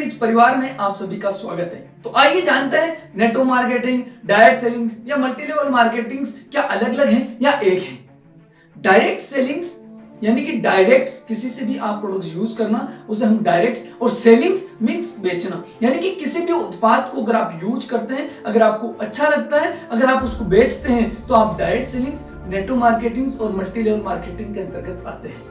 Rich परिवार में आप सभी का स्वागत है। तो आइए जानते हैं नेटवर्क मार्केटिंग, डायरेक्ट सेलिंग्स या मल्टी लेवल मार्केटिंग क्या अलग अलग हैं या एक है। डायरेक्ट सेलिंग्स यानी कि डायरेक्ट किसी से भी आप प्रोडक्ट्स यूज करना, उसे हम डायरेक्ट, और सेलिंग्स मींस बेचना, यानी कि किसी भी उत्पाद को अगर आप यूज करते हैं, अगर आपको अच्छा लगता है, अगर आप उसको बेचते हैं तो आप डायरेक्ट सेलिंग्स, नेटवर्क मार्केटिंग और मल्टी लेवल मार्केटिंग के अंतर्गत आते हैं।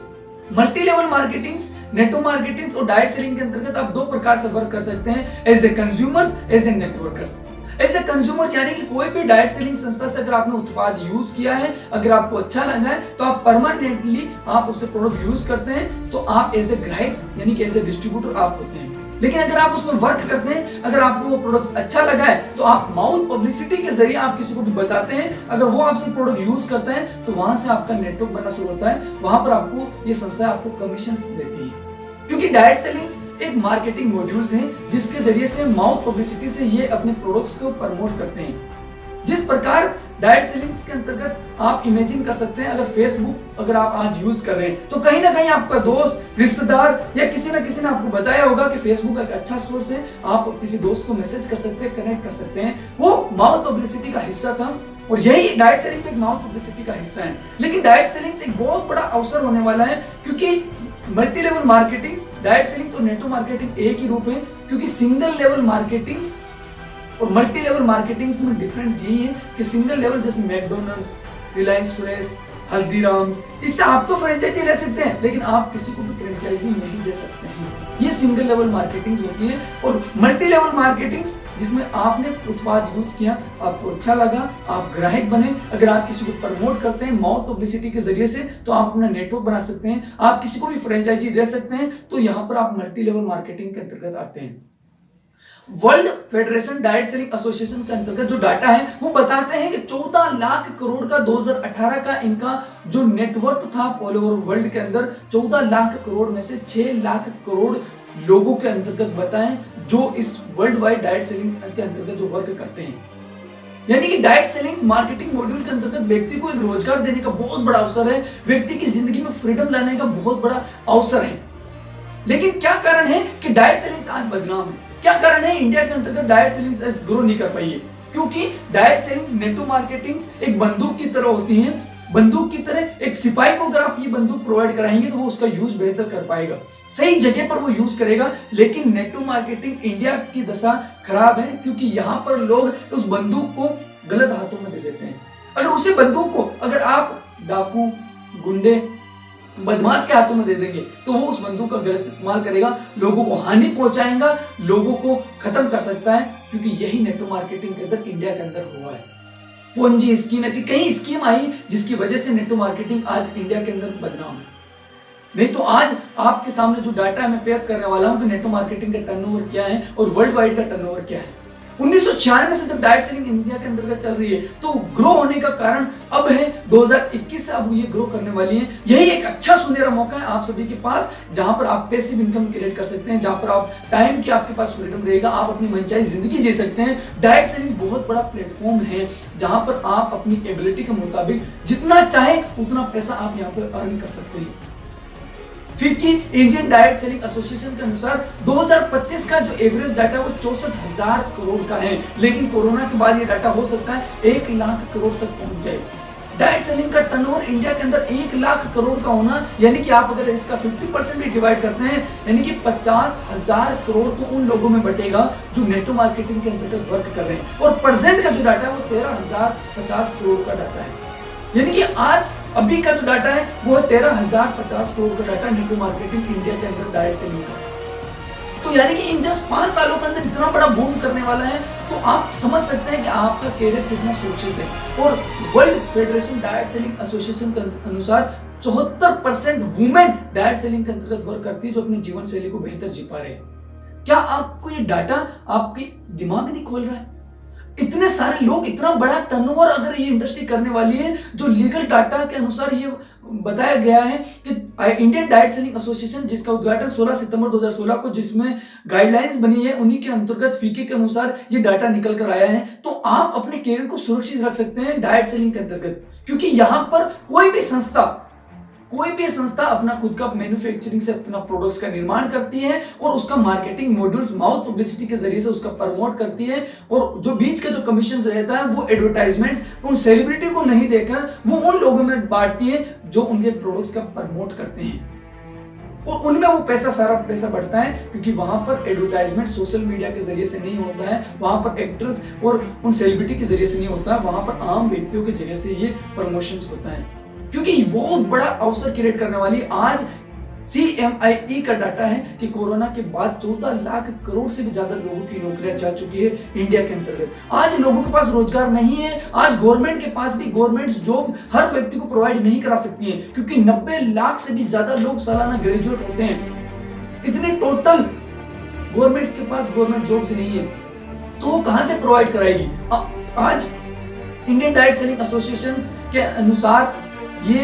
Multi level marketing, network marketing और डायरेक्ट सेलिंग के अंतर्गत आप दो प्रकार से वर्क कर सकते हैं, as a consumers, as a networkers. As a consumers यानी कि कोई भी डायरेक्ट सेलिंग संस्था से अगर आपने उत्पाद यूज किया है, अगर आपको अच्छा लगा है तो आप परमानेंटली आप उससे प्रोडक्ट यूज करते हैं, तो आप एज ए ग्राहक यानी कि एज ए डिस्ट्रीब्यूटर आप होते हैं। लेकिन अगर आप उसमें वर्क करते हैं, अगर आपको वो प्रोडक्ट्स अच्छा लगा है तो आप माउथ पब्लिसिटी के जरिए आप किसी को भी बताते हैं, अगर वो आपसे प्रोडक्ट यूज करता है तो वहां से आपका नेटवर्क बनना शुरू होता है, वहां पर आपको ये संस्था आपको कमीशन देती है। क्योंकि डायरेक्ट सेलिंग्स एक मार्केटिंग मॉड्यूल्स हैं जिसके जरिए से माउथ पब्लिसिटी से ये अपने प्रोडक्ट्स को प्रमोट करते हैं। जिस प्रकार डायरेक्ट सेलिंग्स के अंतर्गत आप इमेजिन कर सकते हैं, अगर फेसबुक अगर आप आज यूज कर रहे हैं तो कहीं ना कहीं आपका दोस्त, रिश्तेदार या किसी ना किसी ने आपको बताया होगा कि फेसबुक एक अच्छा सोर्स है, आप किसी दोस्त को मैसेज कर सकते हैं, कनेक्ट कर सकते हैं। वो माउथ पब्लिसिटी का हिस्सा था और यही डायरेक्ट सेलिंग एक माउथ पब्लिसिटी का हिस्सा है। लेकिन डायरेक्ट सेलिंग एक बहुत बड़ा अवसर होने वाला है, क्योंकि multi level marketing, direct selling और नेटवर्क मार्केटिंग एक ही रूप है। क्योंकि सिंगल लेवल मार्केटिंग और मल्टी लेवल मार्केटिंग में डिफरेंस यही है कि सिंगल लेवल जैसे मैकडोनल्ड्स, रिलायंस फ्रेश, हल्दीराम्स, इससे आप तो फ्रेंचाइजी ले सकते हैं लेकिन आप किसी को भी फ्रेंचाइजी नहीं दे सकते हैं। ये सिंगल लेवल मार्केटिंग होती है। और मल्टी लेवल मार्केटिंग जिसमें आपने उत्पाद यूज किया, आपको अच्छा लगा, आप ग्राहक बने, अगर आप किसी को प्रमोट करते हैं माउथ पब्लिसिटी के जरिए से तो आप अपना नेटवर्क बना सकते हैं, आप किसी को भी फ्रेंचाइजी दे सकते हैं, तो यहाँ पर आप मल्टी लेवल मार्केटिंग के अंतर्गत आते हैं। World federation direct selling association के अंतर्गत जो डाटा है वो बताते हैं कि 14 लाख करोड़ का 2018 का इनका जो नेटवर्क था ऑल ओवर वर्ल्ड के अंदर, 14 लाख करोड़ में से 6 लाख करोड़ लोगों के अंतर्गत बताएं जो इस वर्ल्ड वाइड डायरेक्ट सेलिंग के अंतर्गत जो वर्क करते हैं। यानी कि डायरेक्ट सेलिंग मार्केटिंग मॉड्यूल के अंतर्गत व्यक्ति को एक रोजगार देने का बहुत बड़ा अवसर है, व्यक्ति की जिंदगी में फ्रीडम लाने का बहुत बड़ा अवसर है। लेकिन क्या कारण है कि डायरेक्ट सेलिंग आज बदनाम है? क्या कारण है इंडिया के अंतर्गत डायरेक्ट सेलिंग ग्रो नहीं कर पाई है? क्योंकि डायरेक्ट सेलिंग, नेटवर्क मार्केटिंग एक बंदूक की तरह होती है। बंदूक की तरह एक सिपाही को अगर आप ये बंदूक प्रोवाइड कराएंगे तो वो उसका यूज बेहतर कर पाएगा, सही जगह पर वो यूज करेगा। लेकिन नेटवर्क मार्केटिंग इंडिया की दशा खराब है, क्योंकि यहाँ पर लोग उस बंदूक को गलत हाथों में दे देते हैं। अगर उसी बंदूक को अगर आप डाकू, गुंडे, बदमाश के हाथों में दे देंगे तो वो उस बंदूक का गलत इस्तेमाल करेगा, लोगों को हानि पहुंचाएगा, लोगों को खत्म कर सकता है। क्योंकि यही नेटवर्क मार्केटिंग के अंदर इंडिया के अंदर हुआ है। पोंजी स्कीम, ऐसी कई स्कीम आई जिसकी वजह से नेटवर्क मार्केटिंग आज इंडिया के अंदर बदनाम है। नहीं तो आज आपके सामने जो डाटा मैं पेश करने वाला हूं कि नेटवर्क मार्केटिंग का टर्नओवर क्या है और वर्ल्ड वाइड का टर्नओवर क्या है। 1996 से जब डायरेक्ट सेलिंग इंडिया के अंतर्गत चल रही है तो ग्रो होने का कारण अब है 2021 से अब ये ग्रो करने वाली है। यही एक अच्छा सुनहरा मौका है आप सभी के पास, जहां पर आप पैसिव इनकम क्रिएट कर सकते हैं, जहां पर आप टाइम की आपके पास फ्रीडम रहेगा, आप अपनी मनचाही जिंदगी जी सकते हैं। डायरेक्ट सेलिंग बहुत बड़ा प्लेटफॉर्म है जहां पर आप अपनी एबिलिटी के मुताबिक जितना चाहे उतना पैसा आप यहाँ पर अर्न कर सकते हैं। FICCI Indian direct selling association के अनुसार 2025 का जो एवरेज डाटा है वो 64,000 करोड़ का है, लेकिन कोरोना के बाद ये डाटा हो सकता है 1 लाख करोड़ तक पहुंच जाए। डायरेक्ट सेलिंग का टर्नओवर इंडिया के अंदर 1 लाख करोड़ का होना, यानी कि आप अगर इसका 50% भी डिवाइड करते हैं, यानी कि 50,000 करोड़ तो उन लोगों में बटेगा जो नेटवर्क मार्केटिंग के अंतर्गत वर्क कर रहे हैं। और प्रेजेंट का जो डाटा है वो 13,050 करोड़ का डाटा है। यानी कि आज अभी का जो डाटा है वो है 13,050 करोड़ का डाटा नेटवर्क मार्केटिंग इंडिया के अंदर डायरेक्ट सेलिंग का। तो यानी कि इन जस्ट 5 सालों के अंदर इतना बड़ा बूम करने वाला है, तो आप समझ सकते हैं कि आपका कैरियर कितना सुरक्षित है। और world federation direct selling association के अनुसार 74% वुमेन डायरेक्ट सेलिंग के अंतर्गत वर्क करती है जो अपनी जीवन शैली को बेहतर जी पा रहे हैं। क्या आपको ये डाटा आपकी दिमाग नहीं खोल रहा है? इतने सारे लोग, इतना बड़ा टर्नओवर अगर ये इंडस्ट्री करने वाली है, जो लीगल डाटा के अनुसार ये बताया गया है कि इंडियन डायरेक्ट सेलिंग एसोसिएशन जिसका उद्घाटन 16 सितंबर 2016 को जिसमें गाइडलाइंस बनी है, उन्हीं के अंतर्गत फीके के अनुसार ये डाटा निकल कर आया है। तो आप अपने कैरियर को सुरक्षित रख सकते हैं डायरेक्ट सेलिंग के अंतर्गत, क्योंकि यहां पर कोई भी संस्था कोई भी संस्था अपना खुद का मैन्युफैक्चरिंग से अपना प्रोडक्ट्स का निर्माण करती है और उसका मार्केटिंग मॉड्यूल्स माउथ पब्लिसिटी के जरिए से उसका प्रमोट करती है, और जो बीच का जो कमीशन रहता है वो एडवर्टाइजमेंट्स उन सेलिब्रिटी को नहीं देकर वो उन लोगों में बांटती है जो उनके प्रोडक्ट्स का प्रमोट करते हैं, और उनमें वो सारा पैसा बढ़ता है, क्योंकि वहां पर एडवर्टाइजमेंट सोशल मीडिया के जरिए से नहीं होता है, वहां पर एक्टर्स और उन सेलिब्रिटी के जरिए से नहीं होता है, वहां पर आम व्यक्तियों के जरिए से ये प्रमोशंस होता है। क्योंकि ये बहुत बड़ा अवसर क्रिएट करने वाली आज CMIE का डाटा है कि कोरोना के बाद 14 लाख करोड़ से भी ज्यादा लोगों की नौकरियां जा चुकी है इंडिया के अंतर्गत। आज लोगों के पास रोजगार नहीं है, आज गवर्नमेंट के पास भी गवर्नमेंट जॉब हर व्यक्ति को प्रोवाइड नहीं करा सकती है, क्योंकि 90 लाख से भी ज्यादा लोग सालाना ग्रेजुएट होते हैं। इतने टोटल गवर्नमेंट्स के पास गवर्नमेंट जॉब्स नहीं है, तो वो कहां से प्रोवाइड कराएगी। आज इंडियन डायरेक्ट सेलिंग एसोसिएशन के अनुसार ये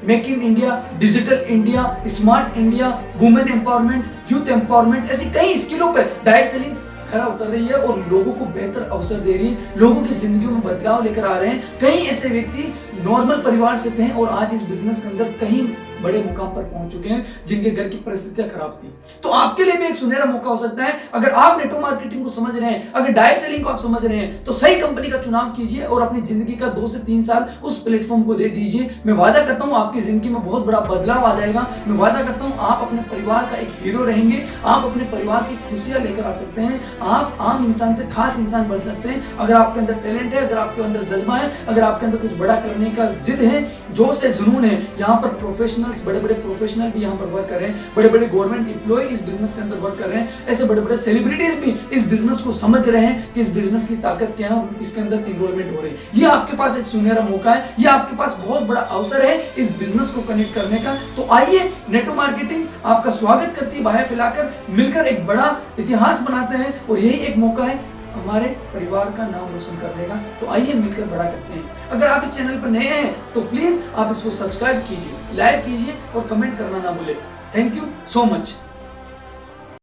make in India, digital India, smart India, women empowerment, youth empowerment, ऐसी कई स्किलों पर डायरेक्ट सेलिंग खरा उतर रही है और लोगों को बेहतर अवसर दे रही है, लोगों की जिंदगियों में बदलाव लेकर आ रहे हैं। कई ऐसे व्यक्ति नॉर्मल परिवार से थे और आज इस बिजनेस के अंदर कहीं बड़े मुकाम पर पहुंच चुके हैं जिनके घर की परिस्थितियां खराब थी। तो आपके लिए भी एक सुनहरा मौका हो सकता है। अगर आप नेटवर्क मार्केटिंग को समझ रहे हैं, अगर डायरेक्ट सेलिंग को आप समझ रहे हैं, तो सही कंपनी का चुनाव कीजिए और अपनी जिंदगी का 2 से 3 साल उस प्लेटफॉर्म को दे दीजिए। मैं वादा करता हूं आपकी जिंदगी में बहुत बड़ा बदलाव आ जाएगा। मैं वादा करता हूं आप अपने परिवार का एक हीरो रहेंगे, आप अपने परिवार की खुशियां लेकर आ सकते हैं, आप आम इंसान से खास इंसान बन सकते हैं। अगर आपके अंदर टैलेंट है, अगर आपके अंदर जज्बा है, अगर आपके अंदर कुछ बड़ा करने का जिद है, जोश है, जुनून है। यहाँ पर प्रोफेशनल्स, बड़े बड़े प्रोफेशनल भी यहाँ पर वर्क कर रहे हैं, बड़े बड़े गवर्नमेंट एम्प्लॉय इस बिजनेस के अंदर वर्क कर रहे हैं, ऐसे बड़े बड़े सेलिब्रिटीज भी इस बिजनेस को समझ रहे हैं कि इस बिजनेस की ताकत क्या है, इसके अंदर इन्वॉल्वमेंट हो रही है। ये आपके पास एक सुनहरा मौका है, ये आपके पास बहुत बड़ा अवसर है इस बिजनेस को कनेक्ट करने का। तो आइए, नेटवर्क मार्केटिंग आपका स्वागत करती है, बाहें फैलाकर मिलकर एक बड़ा इतिहास बनाते हैं, और यही एक मौका है हमारे परिवार का नाम रोशन करने का। तो आइए मिलकर बड़ा करते हैं। अगर आप इस चैनल पर नए हैं तो प्लीज आप इसको सब्सक्राइब कीजिए, लाइक कीजिए और कमेंट करना ना भूलें। Thank you so much.